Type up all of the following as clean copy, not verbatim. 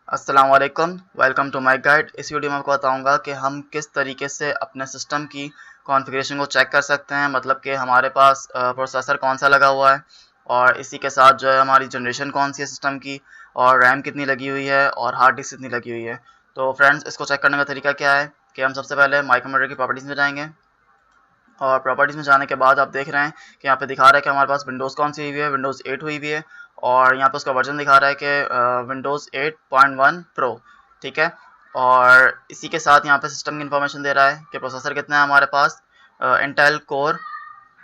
अस्सलाम वालेकुम, welcome to my guide. इस वीडियो में आपको बताऊंगा कि हम किस तरीके से अपने सिस्टम की कॉन्फ़िगरेशन को चेक कर सकते हैं। मतलब कि हमारे पास प्रोसेसर कौन सा लगा हुआ है और इसी के साथ जो है हमारी जनरेशन कौन सी है सिस्टम की, और रैम कितनी लगी हुई है और हार्ड डिस्क कितनी लगी हुई है। तो फ्रेंड्स, इसको चेक करने का तरीका क्या है कि हम सबसे पहले माई कंप्यूटर की प्रॉपर्टीज़ में जाएंगे, और प्रॉपर्टीज़ में जाने के बाद आप देख रहे हैं कि यहाँ पे दिखा रहा है कि हमारे पास विंडोज़ कौन सी हुई है, विंडोज़ 8 हुई हुई है। और यहाँ पे उसका वर्जन दिखा रहा है कि विंडोज़ 8.1 प्रो। ठीक है। और इसी के साथ यहाँ पे सिस्टम की इन्फॉर्मेशन दे रहा है कि प्रोसेसर कितना है हमारे पास, इंटेल कोर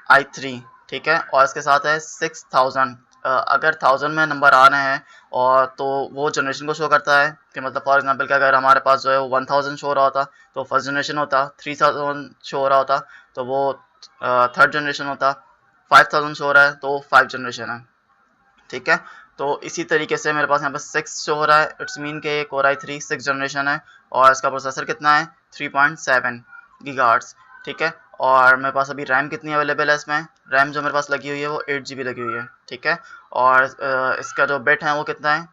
i3। ठीक है। और इसके साथ है 6000। अगर 1000 में नंबर आ रहे हैं और तो वो जनरेशन को शो करता है कि मतलब फॉर एग्जांपल कि अगर हमारे पास जो है 1000 शो हो रहा होता तो फर्स्ट जनरेशन होता, 3000 शो हो रहा होता तो वो थर्ड जनरेशन होता, 5000 शो हो रहा है तो 5 जनरेशन है। ठीक है। तो इसी तरीके से मेरे पास यहाँ पे 6 शो हो रहा है, इट्स मीन के कोर i3 6 जनरेशन है। और इसका प्रोसेसर कितना है, 3.7 गीगाहर्ट्ज़। ठीक है। और मेरे पास अभी रैम कितनी अवेलेबल है, इसमें रैम जो मेरे पास लगी हुई है वो 8 GB लगी हुई है। ठीक है। और इसका जो बिट है वो कितना है,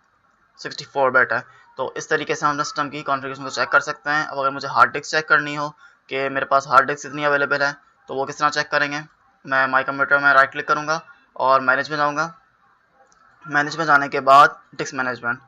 64 बिट है। तो इस तरीके से हम अपने सिस्टम की कॉन्फ़िगरेशन को चेक कर सकते हैं। अब अगर मुझे हार्ड डिस्क चेक करनी हो कि मेरे पास हार्ड डिस्क कितनी अवेलेबल है, तो वो किस तरह चेक करेंगे। मैं माई कंप्यूटर में राइट क्लिक करूँगा और मैनेज में जाऊँगा। मैनेज में जाने के बाद डिस्क मैनेजमेंट।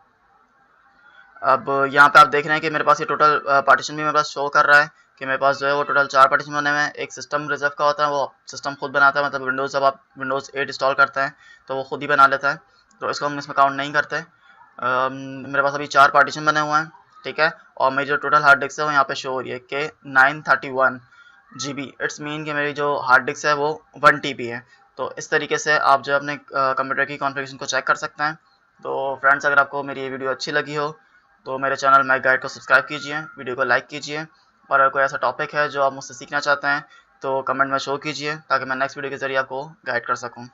अब यहाँ पे आप देख रहे हैं कि मेरे पास ये टोटल पार्टीशन भी मेरे पास शो कर रहा है कि मेरे पास जो है वो टोटल 4 पार्टीशन बने हुए हैं। एक सिस्टम रिजर्व का होता है, वो सिस्टम खुद बनाता है, मतलब विंडोज़ जब आप विंडोज़ 8 इंस्टॉल करते हैं तो वो खुद ही बना लेता है, तो इसको हम इसमें काउंट नहीं करते। मेरे पास अभी 4 पार्टीशन बने हुए हैं। ठीक है। और मेरी जो टोटल हार्ड डिस्क है वो यहाँ पे शो हो रही है कि 931 GB। इट्स मीन कि मेरी जो हार्ड डिस्क है वो 1 TB है। तो इस तरीके से आप जो अपने कंप्यूटर की कॉन्फ़िगरेशन को चेक कर सकते हैं। तो फ्रेंड्स, अगर आपको मेरी ये वीडियो अच्छी लगी हो तो मेरे चैनल मैक गाइड को सब्सक्राइब कीजिए, वीडियो को लाइक कीजिए, और अगर कोई ऐसा टॉपिक है जो आप मुझसे सीखना चाहते हैं तो कमेंट में शो कीजिए ताकि मैं नेक्स्ट वीडियो के ज़रिए आपको गाइड कर सकूँ।